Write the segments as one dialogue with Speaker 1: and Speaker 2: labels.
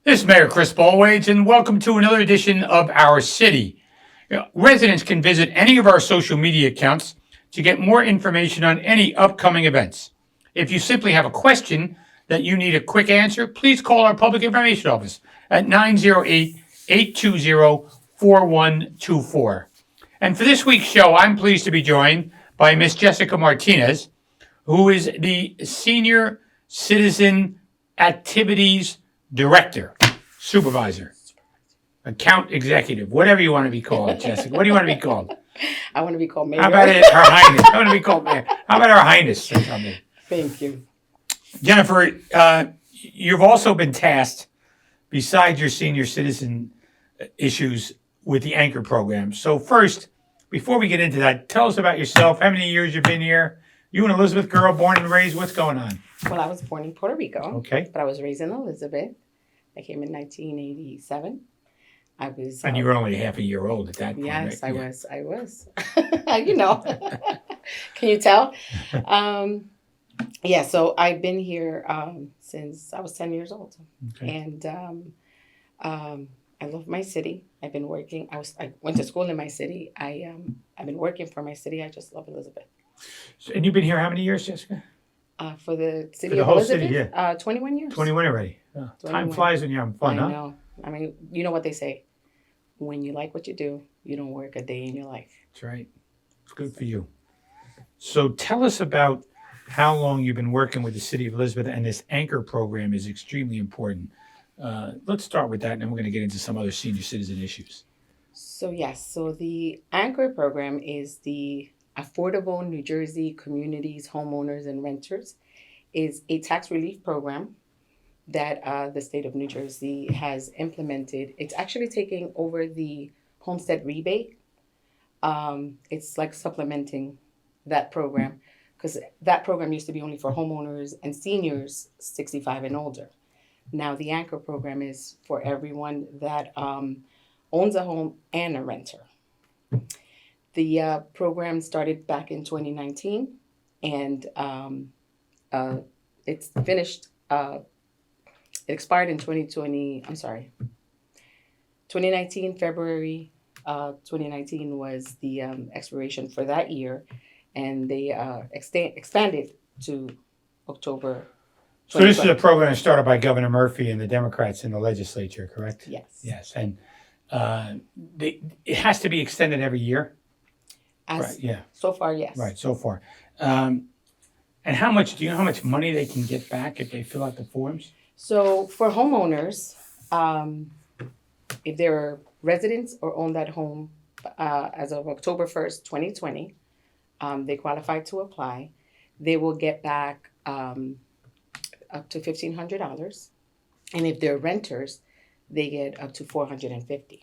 Speaker 1: This is Mayor Chris Bollwage, and welcome to another edition of Our City. Residents can visit any of our social media accounts to get more information on any upcoming events. If you simply have a question that you need a quick answer, please call our Public Information Office at 908-820-4124. And for this week's show, I'm pleased to be joined by Miss Jessica Martinez, who is the Senior Citizen Activities Director, Supervisor, Account Executive, whatever you want to be called, Jessica. What do you want to be called?
Speaker 2: I want to be called Mayor.
Speaker 1: How about it, Her Highness? I want to be called Mayor. How about Her Highness or something?
Speaker 2: Thank you.
Speaker 1: Jennifer, you've also been tasked, besides your senior citizen issues, with the Anchor program. So first, before we get into that, tell us about yourself. How many years you've been here? You an Elizabeth girl, born and raised. What's going on?
Speaker 2: Well, I was born in Puerto Rico.
Speaker 1: Okay.
Speaker 2: But I was raised in Elizabeth. I came in 1987. I was.
Speaker 1: And you were only half a year old at that point,
Speaker 2: yes,
Speaker 1: right?
Speaker 2: I was. You know. Can you tell? So I've been here since I was 10 years old.
Speaker 1: Okay.
Speaker 2: And I love my city. I've been working. I went to school in my city. I've been working for my city. I just love Elizabeth.
Speaker 1: And you've been here how many years, Jessica?
Speaker 2: For the city
Speaker 1: For the
Speaker 2: of
Speaker 1: whole
Speaker 2: Elizabeth?
Speaker 1: city, yeah.
Speaker 2: 21 years.
Speaker 1: 21 already. Oh,
Speaker 2: 21.
Speaker 1: Time flies when you're having fun, huh?
Speaker 2: I know. I mean, you know what they say. When you like what you do, you don't work a day in your life.
Speaker 1: That's right. It's good for you. So tell us about how long you've been working with the city of Elizabeth, and this Anchor program is extremely important. Let's start with that, and then we're going to get into some other senior citizen issues.
Speaker 2: So the Anchor program is the Affordable New Jersey Communities, Homeowners, and Renters. Is a tax relief program that the state of New Jersey has implemented. It's actually taking over the homestead rebate. It's like supplementing that program, because that program used to be only for homeowners and seniors 65 and older. Now the Anchor program is for everyone that owns a home and a renter. The program started back in 2019, and it's finished. It expired in 2019, February 2019 was the expiration for that year, and they expanded to October.
Speaker 1: So this is a program that started by Governor Murphy and the Democrats in the legislature, correct?
Speaker 2: Yes.
Speaker 1: Yes, and it has to be extended every year? Right, yeah.
Speaker 2: So far, yes.
Speaker 1: Right, so far. And how much, do you know how much money they can get back if they fill out the forms?
Speaker 2: So for homeowners, if they're residents or own that home as of October 1st, 2020, they qualify to apply. They will get back up to $1,500. And if they're renters, they get up to $450.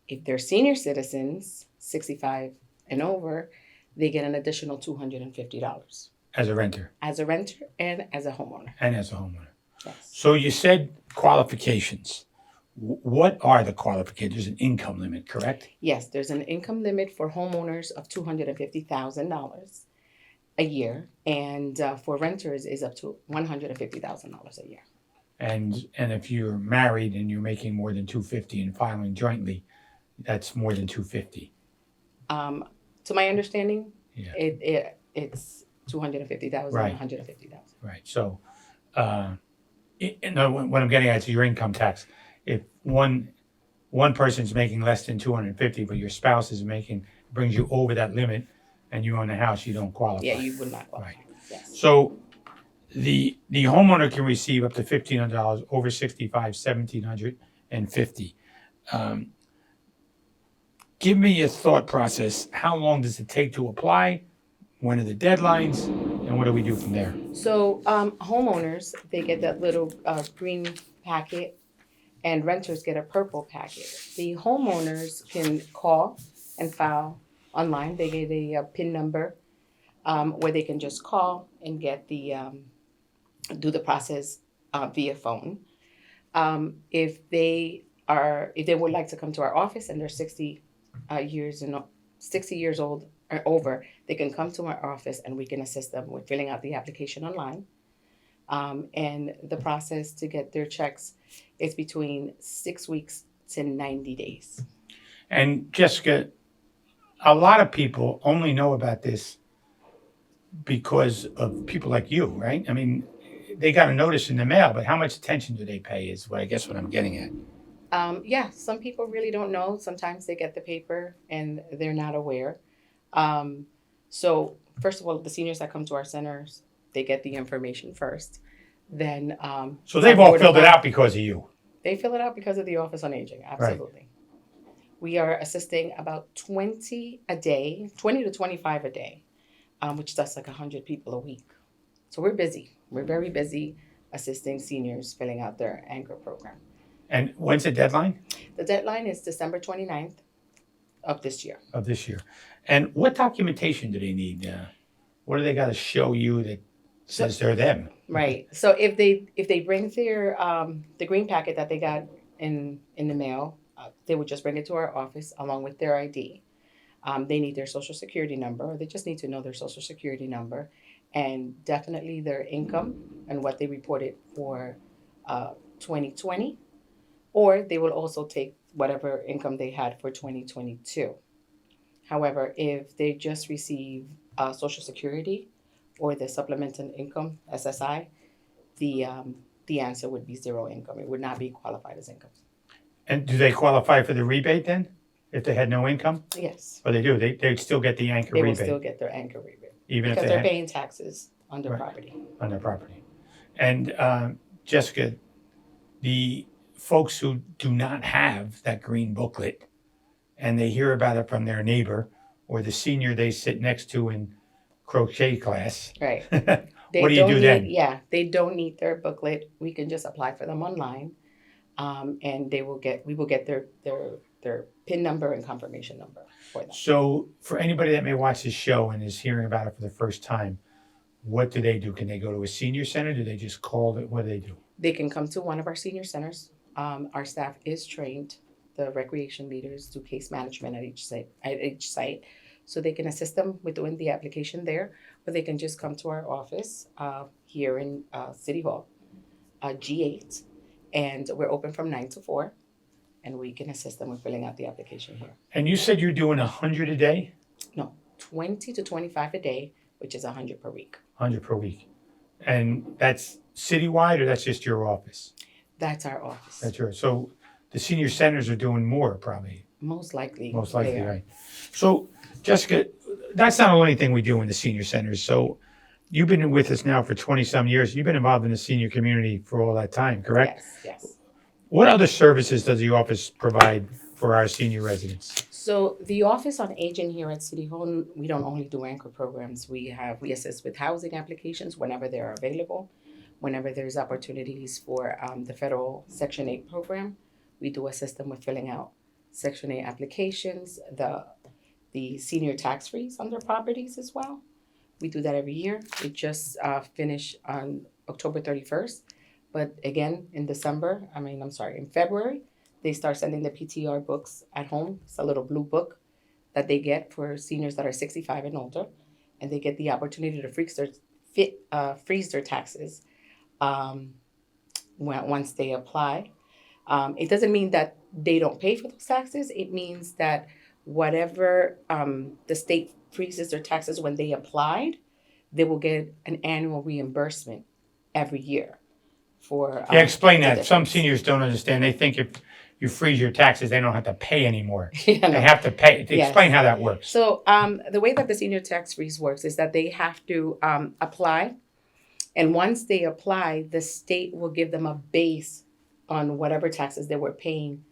Speaker 2: If they're senior citizens, 65 and over, they get an additional $250.
Speaker 1: As a renter?
Speaker 2: As a renter and as a homeowner.
Speaker 1: And as a homeowner.
Speaker 2: Yes.
Speaker 1: So you said qualifications. What are the qualifications? There's an income limit, correct?
Speaker 2: Yes, there's an income limit for homeowners of $250,000 a year, and for renters is up to $150,000 a year.
Speaker 1: And if you're married and you're making more than $250 and filing jointly, that's more than $250.
Speaker 2: To my understanding,
Speaker 1: Yeah.
Speaker 2: it's $250,000,
Speaker 1: Right.
Speaker 2: $150,000.
Speaker 1: Right. So, what I'm getting at is your income tax. If one person's making less than $250, but your spouse is brings you over that limit, and you own a house, you don't qualify.
Speaker 2: Yeah, you would not qualify.
Speaker 1: Right.
Speaker 2: Yes.
Speaker 1: So, the homeowner can receive up to $1,500, over 65, $1,750. Give me a thought process. How long does it take to apply? When are the deadlines? And what do we do from there?
Speaker 2: So homeowners, they get that little green packet, and renters get a purple packet. The homeowners can call and file online. They get a PIN number where they can just call and get do the process via phone. If they would like to come to our office and they're 60 years old or over, they can come to our office and we can assist them with filling out the application online. And the process to get their checks is between 6 weeks to 90 days.
Speaker 1: And Jessica, a lot of people only know about this because of people like you, right? I mean, they got a notice in the mail, but how much attention do they pay is what I'm getting at.
Speaker 2: Yeah, some people really don't know. Sometimes they get the paper and they're not aware. So first of all, the seniors that come to our centers, they get the information first. Then
Speaker 1: so they've all filled it out because of you.
Speaker 2: They fill it out because of the Office on Aging. Absolutely. Right. We are assisting about 20 to 25 a day, which does like 100 people a week. So we're busy. We're very busy assisting seniors filling out their anchor program.
Speaker 1: And when's the deadline?
Speaker 2: The deadline is December 29th of this year.
Speaker 1: And what documentation do they need? What do they got to show you that says they're them?
Speaker 2: Right. So if they bring their the green packet that they got in the mail, they would just bring it to our office along with their ID. They need their social security number, or they just need to know their social security number, and definitely their income and what they reported for 2020, or they will also take whatever income they had for 2022. However, if they just receive social security or the supplemental income, SSI, the answer would be zero income. It would not be qualified as income.
Speaker 1: And do they qualify for the rebate then, if they had no income?
Speaker 2: Yes.
Speaker 1: Or they do? They'd still get the anchor rebate?
Speaker 2: They will still get their anchor rebate.
Speaker 1: Even
Speaker 2: because
Speaker 1: if
Speaker 2: they're paying taxes on their
Speaker 1: right,
Speaker 2: property.
Speaker 1: On their property. And Jessica, the folks who do not have that green booklet and they hear about it from their neighbor or the senior they sit next to in crochet class.
Speaker 2: Right.
Speaker 1: What do you do then?
Speaker 2: Yeah, they don't need their booklet. We can just apply for them online, and we will get their PIN number and confirmation number for them.
Speaker 1: So for anybody that may watch this show and is hearing about it for the first time, what do they do? Can they go to a senior center? Do they just call it? What do they do?
Speaker 2: They can come to one of our senior centers. Our staff is trained. The recreation leaders do case management at each site. So they can assist them with doing the application there, or they can just come to our office here in City Hall, G8, and we're open from 9 to 4, and we can assist them with filling out the application here.
Speaker 1: And you said you're doing 100 a day?
Speaker 2: No, 20 to 25 a day, which is 100 per week.
Speaker 1: 100 per week. And that's citywide, or that's just your office?
Speaker 2: That's our office.
Speaker 1: That's yours. So the senior centers are doing more, probably.
Speaker 2: Most likely,
Speaker 1: right. So, Jessica, that's not the only thing we do in the senior centers. So you've been with us now for 20-some years. You've been involved in the senior community for all that time, correct?
Speaker 2: Yes.
Speaker 1: What other services does the office provide for our senior residents?
Speaker 2: So the Office on Aging here at City Hall, we don't only do anchor programs. We assist with housing applications whenever they are available. Whenever there's opportunities for the federal Section 8 program, we do assist them with filling out Section 8 applications, the senior tax freeze on their properties as well. We do that every year. It just finished on October 31st. But again, in February, they start sending the PTR books at home. It's a little blue book that they get for seniors that are 65 and older. And they get the opportunity to freeze their taxes once they apply. It doesn't mean that they don't pay for those taxes. It means that whatever the state freezes their taxes when they applied, they will get an annual reimbursement every year.
Speaker 1: Explain that. Some seniors don't understand. They think if you freeze your taxes, they don't have to pay anymore. They have to pay. Yes. Explain how that works.
Speaker 2: So the way that the senior tax freeze works is that they have to apply. And once they apply, the state will give them a base on whatever taxes they were paying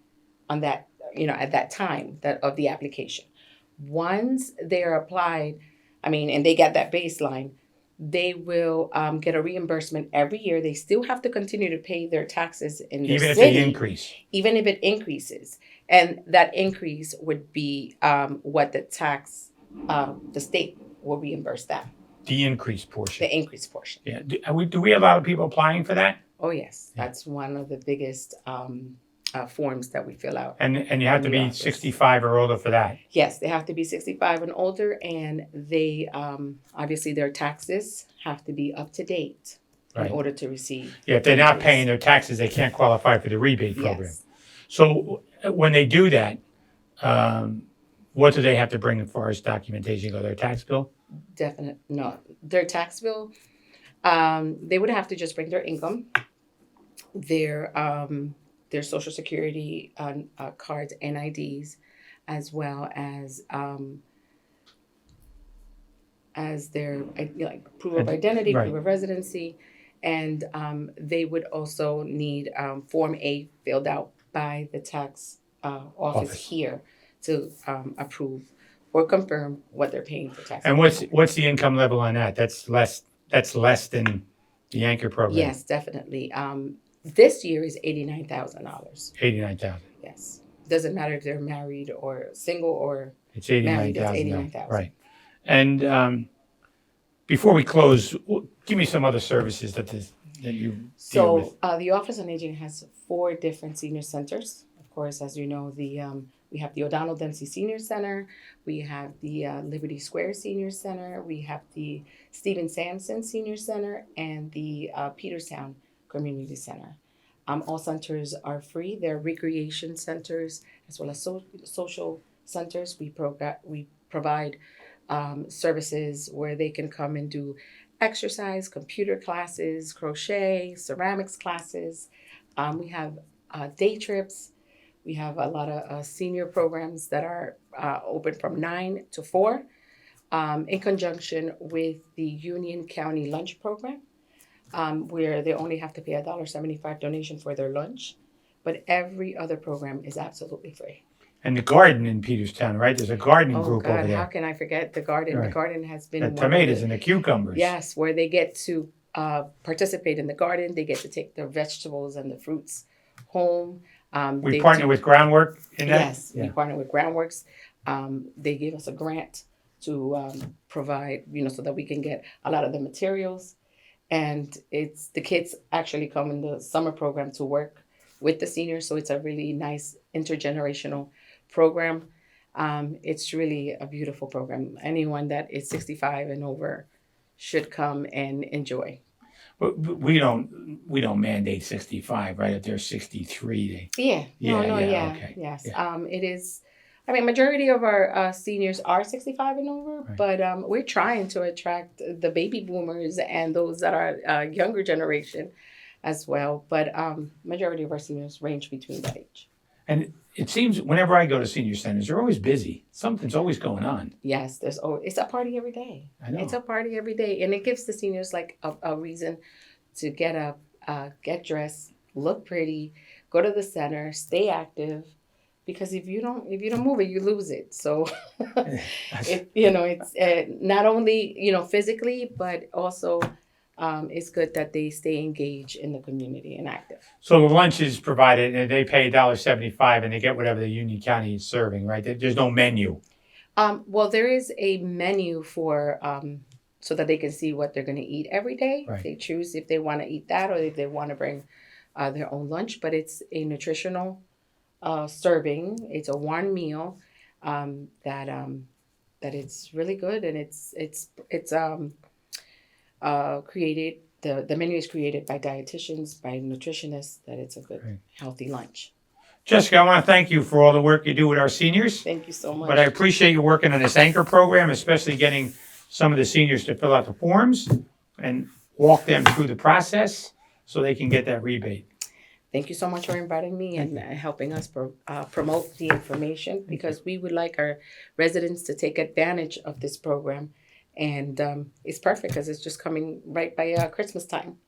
Speaker 2: on that, at that time of the application. Once they're applied, and they get that baseline, they will get a reimbursement every year. They still have to continue to pay their taxes in their
Speaker 1: Even if
Speaker 2: city,
Speaker 1: they increase.
Speaker 2: even if it increases. And that increase would be what the state will reimburse them,
Speaker 1: The increase portion.
Speaker 2: the increase portion.
Speaker 1: Yeah. Do we have a lot of people applying for that?
Speaker 2: Oh, yes.
Speaker 1: Yeah.
Speaker 2: That's one of the biggest forms that we fill out.
Speaker 1: And you have to
Speaker 2: in the
Speaker 1: be
Speaker 2: office.
Speaker 1: 65 or older for that.
Speaker 2: Yes, they have to be 65 and older, and they obviously their taxes have to be up to date
Speaker 1: Right.
Speaker 2: in order to receive.
Speaker 1: Yeah, if they're not
Speaker 2: increase.
Speaker 1: paying their taxes, they can't qualify for the rebate program.
Speaker 2: Yes.
Speaker 1: So when they do that, what do they have to bring as far as documentation? Go their tax bill?
Speaker 2: Definite. No, their tax bill, they would have to just bring their income, their social security cards, NIDs, as well as their proof of identity,
Speaker 1: Right.
Speaker 2: proof of residency, and they would also need Form A filled out by the tax office here to approve or confirm what they're paying for taxes.
Speaker 1: And what's the income level on that? That's less than the anchor program.
Speaker 2: Yes, definitely. This year is $89,000.
Speaker 1: 89,000.
Speaker 2: Yes, doesn't matter if they're married or single or
Speaker 1: It's
Speaker 2: married. It's
Speaker 1: 89,000.
Speaker 2: $89,000.
Speaker 1: Right. And before we close, give me some other services that you deal with.
Speaker 2: So the Office on Aging has 4 different senior centers. Of course, as you know, we have the O'Donnell Dempsey Senior Center, we have the Liberty Square Senior Center, we have the Stephen Sampson Senior Center, and the Peterstown Community Center. All centers are free. They're recreation centers as well as social centers. We provide services where they can come and do exercise, computer classes, crochet, ceramics classes. We have day trips. We have a lot of senior programs that are open from 9 to 4 in conjunction with the Union County Lunch Program, where they only have to pay $1.75 donation for their lunch. But every other program is absolutely free.
Speaker 1: And the garden in Peterstown, right? There's a gardening
Speaker 2: Oh,
Speaker 1: group
Speaker 2: God,
Speaker 1: over there.
Speaker 2: how can I forget the garden?
Speaker 1: Right.
Speaker 2: The garden has been
Speaker 1: The
Speaker 2: one of
Speaker 1: tomatoes
Speaker 2: the-
Speaker 1: and the cucumbers.
Speaker 2: Yes, where they get to participate in the garden. They get to take their vegetables and the fruits home.
Speaker 1: We partner with Groundwork in that?
Speaker 2: Yes,
Speaker 1: Yeah.
Speaker 2: we partner with Groundworks. They gave us a grant to provide, so that we can get a lot of the materials. And it's the kids actually come in the summer program to work with the seniors. So it's a really nice intergenerational program. It's really a beautiful program. Anyone that is 65 and over should come and enjoy.
Speaker 1: But we don't mandate 65, right? If they're 63,
Speaker 2: Yeah.
Speaker 1: okay.
Speaker 2: Yes.
Speaker 1: Yeah.
Speaker 2: It is. I mean, majority of our seniors are 65 and over,
Speaker 1: Right.
Speaker 2: but we're trying to attract the baby boomers and those that are younger generation as well. But majority of our seniors range between that age.
Speaker 1: And it seems whenever I go to senior centers, they're always busy. Something's always going on.
Speaker 2: Yes, it's a party every day.
Speaker 1: I know.
Speaker 2: It's a party every day, and it gives the seniors like a reason to get up, get dressed, look pretty, go to the center, stay active. Because if you don't move it, you lose it. So, it's not only physically, but also it's good that they stay engaged in the community and active.
Speaker 1: So the lunch is provided, and they pay $1.75, and they get whatever the Union County is serving, right? There's no menu.
Speaker 2: Well, there is a menu for so that they can see what they're going to eat every day.
Speaker 1: Right.
Speaker 2: They choose if they want to eat that or if they want to bring their own lunch. But it's a nutritional serving. It's a warm meal that it's really good, and it's created. The menu is created by dietitians, by nutritionists. That it's a good,
Speaker 1: Right.
Speaker 2: healthy lunch.
Speaker 1: Jessica, I want to thank you for all the work you do with our seniors.
Speaker 2: Thank you so much.
Speaker 1: But I appreciate you working on this anchor program, especially getting some of the seniors to fill out the forms and walk them through the process so they can get that rebate.
Speaker 2: Thank you so much for inviting me and helping us promote the information, because we would like our residents to take advantage of this program. And it's perfect because it's just coming right by Christmas time.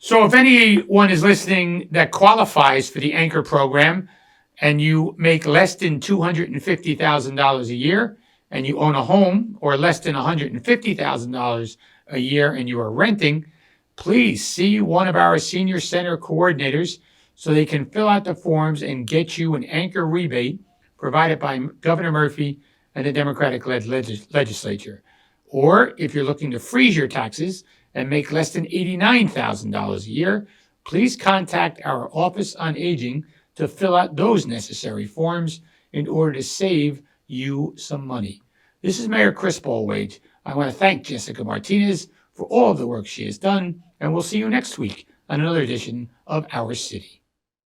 Speaker 1: So if anyone is listening that qualifies for the anchor program and you make less than $250,000 a year and you own a home, or less than $150,000 a year and you are renting, please see one of our senior center coordinators so they can fill out the forms and get you an anchor rebate provided by Governor Murphy and the Democratic-led legislature. Or if you're looking to freeze your taxes and make less than $89,000 a year, please contact our Office on Aging to fill out those necessary forms in order to save you some money. This is Mayor Chris Bollwage. I want to thank Jessica Martinez for all of the work she has done, and we'll see you next week on another edition of Our City.